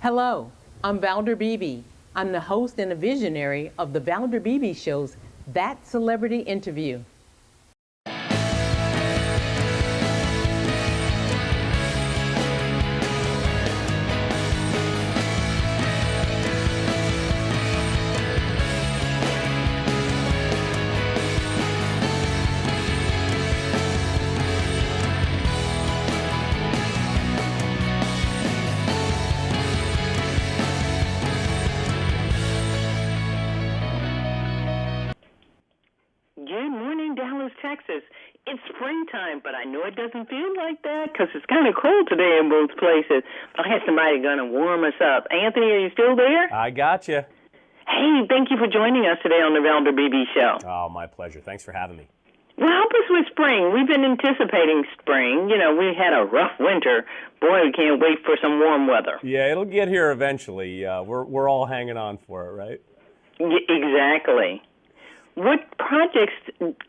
Hello, I'm Valder Beebe. I'm the host and a visionary of the Valder Beebe Show's That Celebrity Interview. Good morning, Dallas, Texas. It's springtime, but I know it doesn't feel like that because it's kind of cold today in both places. I have somebody going to warm us up. Anthony, are you still there? I got you. Hey, thank you for joining us today on the Valder Beebe Show. Oh, my pleasure. Thanks for having me. Well, help us with spring. We've been anticipating spring. You know, we had a rough winter. Boy, we can't wait for some warm weather. Yeah, it'll get here eventually. We're all hanging on for it, right? Exactly. What projects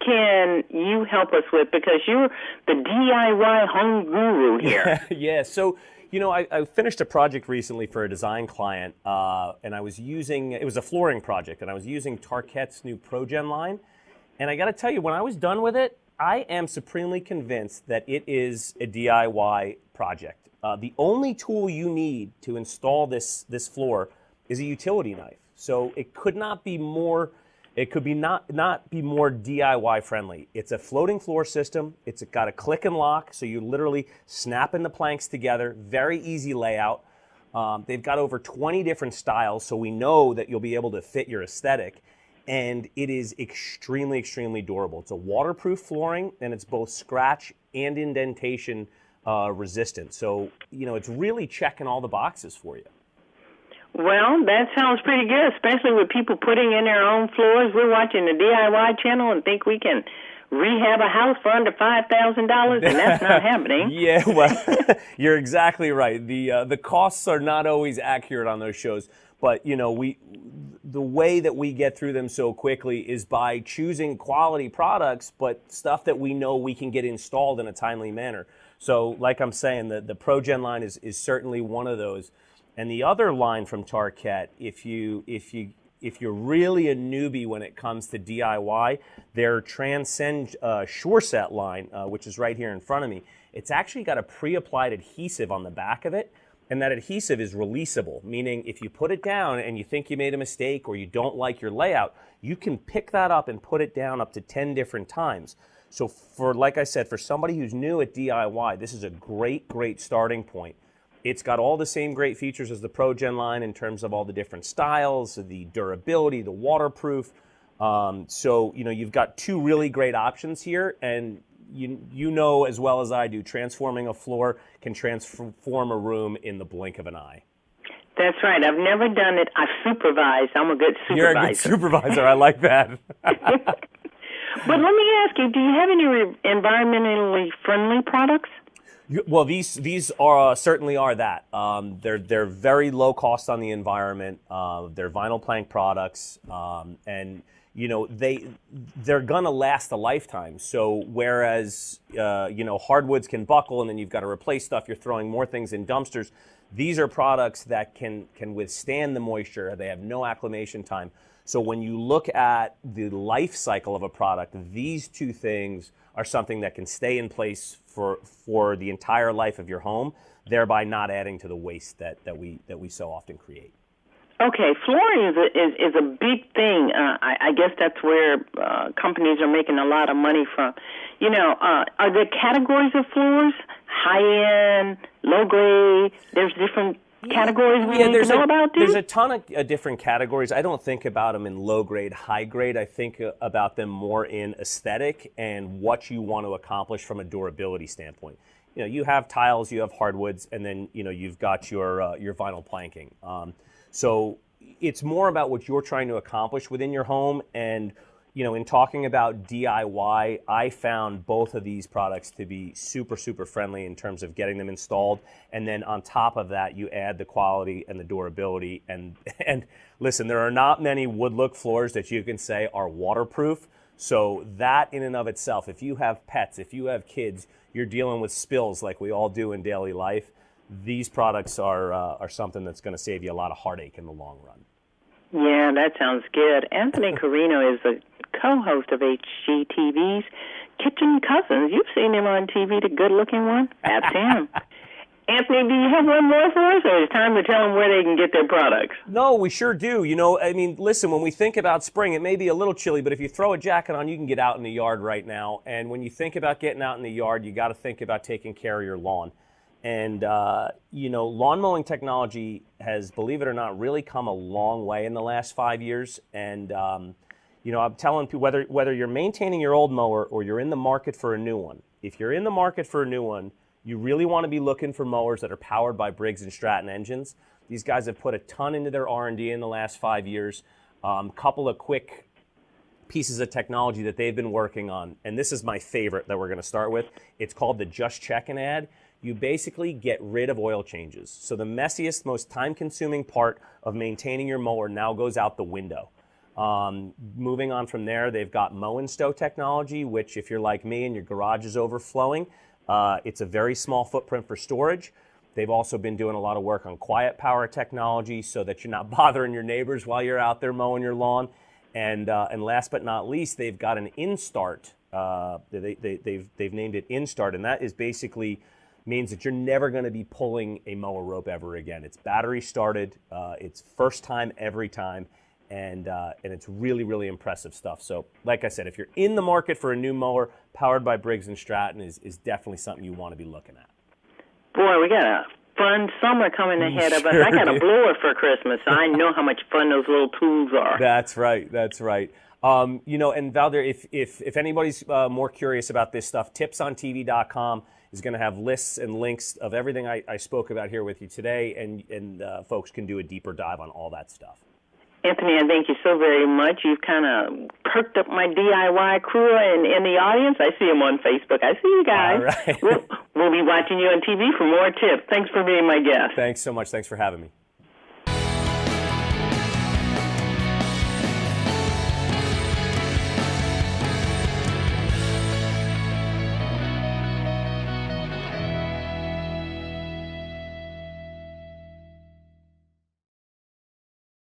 can you help us with? Because you're the DIY home guru here. Yeah. So, I finished a project recently for a design client, and I was using, it was a flooring project, and I was using Tarkett's new ProGen line. And I got to tell you, when I was done with it, I am supremely convinced that it is a DIY project. The only tool you need to install this floor is a utility knife. So it could not be more. It could be not be more DIY friendly. It's a floating floor system. It's got a click and lock, so you literally snapping the planks together. Very easy layout. They've got over 20 different styles, so we know that you'll be able to fit your aesthetic. And it is extremely, extremely durable. It's a waterproof flooring, and it's both scratch and indentation resistant. So, it's really checking all the boxes for you. Well, that sounds pretty good, especially with people putting in their own floors. We're watching the DIY channel and think we can rehab a house for under $5,000, and that's not happening. Yeah, well, you're exactly right. The costs are not always accurate on those shows, but the way that we get through them so quickly is by choosing quality products, but stuff that we know we can get installed in a timely manner. So, like I'm saying, the ProGen line is certainly one of those. And the other line from Tarkett, if you're really a newbie when it comes to DIY, their Transcend Sure Set line, which is right here in front of me, it's actually got a pre-applied adhesive on the back of it, and that adhesive is releasable, meaning if you put it down and you think you made a mistake or you don't like your layout, you can pick that up and put it down up to 10 different times. So like I said, for somebody who's new at DIY, this is a great, great starting point. It's got all the same great features as the ProGen line in terms of all the different styles, the durability, the waterproof. So, you've got two really great options here, and you know as well as I do, transforming a floor can transform a room in the blink of an eye. That's right. I've never done it. I've supervised. I'm a good supervisor. You're a good supervisor. I like that. But let me ask you, do you have any environmentally friendly products? Well, these are certainly are that. They're very low cost on the environment. They're vinyl plank products, and they're gonna last a lifetime. So whereas hardwoods can buckle and then you've got to replace stuff, you're throwing more things in dumpsters. These are products that can withstand the moisture. They have no acclimation time. So when you look at the life cycle of a product, these two things are something that can stay in place for the entire life of your home, thereby not adding to the waste that we so often create. Okay, flooring is a big thing. I guess that's where companies are making a lot of money from. Are there categories of floors? High end, low grade. There's different categories we need to know about, too? There's a ton of different categories. I don't think about them in low grade, high grade. I think about them more in aesthetic and what you want to accomplish from a durability standpoint. You have tiles, you have hardwoods, and then you've got your vinyl planking. So it's more about what you're trying to accomplish within your home. And in talking about DIY, I found both of these products to be super, super friendly in terms of getting them installed. And then on top of that, you add the quality and the durability. And listen, there are not many wood look floors that you can say are waterproof. So that in and of itself, if you have pets, if you have kids, you're dealing with spills like we all do in daily life. these products are something that's going to save you a lot of heartache in the long run. Yeah, that sounds good. Anthony Carino is the co-host of HGTV's Kitchen Cousins. You've seen him on TV, the good-looking one? That's him. Anthony, do you have one more for us, or is it time to tell them where they can get their products? No, we sure do. You know, I mean, listen, when we think about spring, it may be a little chilly, but if you throw a jacket on, you can get out in the yard right now. And when you think about getting out in the yard, you got to think about taking care of your lawn. And, you know, lawn mowing technology has, believe it or not, really come a long way in the last 5 years. And, you know, I'm telling people, whether you're maintaining your old mower or you're in the market for a new one, if you're in the market for a new one, you really want to be looking for mowers that are powered by Briggs & Stratton engines. These guys have put a ton into their R&D in the last 5 years. Couple of quick pieces of technology that they've been working on, and this is my favorite that we're going to start with. It's called the Just Checkin' ad. You basically get rid of oil changes. So the messiest, most time-consuming part of maintaining your mower now goes out the window. Moving on from there, they've got mow and stow technology, which if you're like me and your garage is overflowing, it's a very small footprint for storage. They've also been doing a lot of work on quiet power technology so that you're not bothering your neighbors while you're out there mowing your lawn. And last but not least, they've got an InStart. They've named it InStart, and that is basically means that you're never going to be pulling a mower rope ever again. It's battery started. It's first time every time. And it's really, really impressive stuff. So, like I said, if you're in the market for a new mower, powered by Briggs & Stratton is definitely something you want to be looking at. Boy, we got a fun summer coming ahead of us. I got a blower for Christmas, so I know how much fun those little tools are. That's right. That's right. You know, and Valder, if anybody's more curious about this stuff, tipsontv.com is going to have lists and links of everything I spoke about here with you today, and folks can do a deeper dive on all that stuff. Anthony, I thank you so very much. You've kind of perked up my DIY crew in the audience. I see them on Facebook. I see you guys. All right. We'll be watching you on TV for more tips. Thanks for being my guest. Thanks so much. Thanks for having me.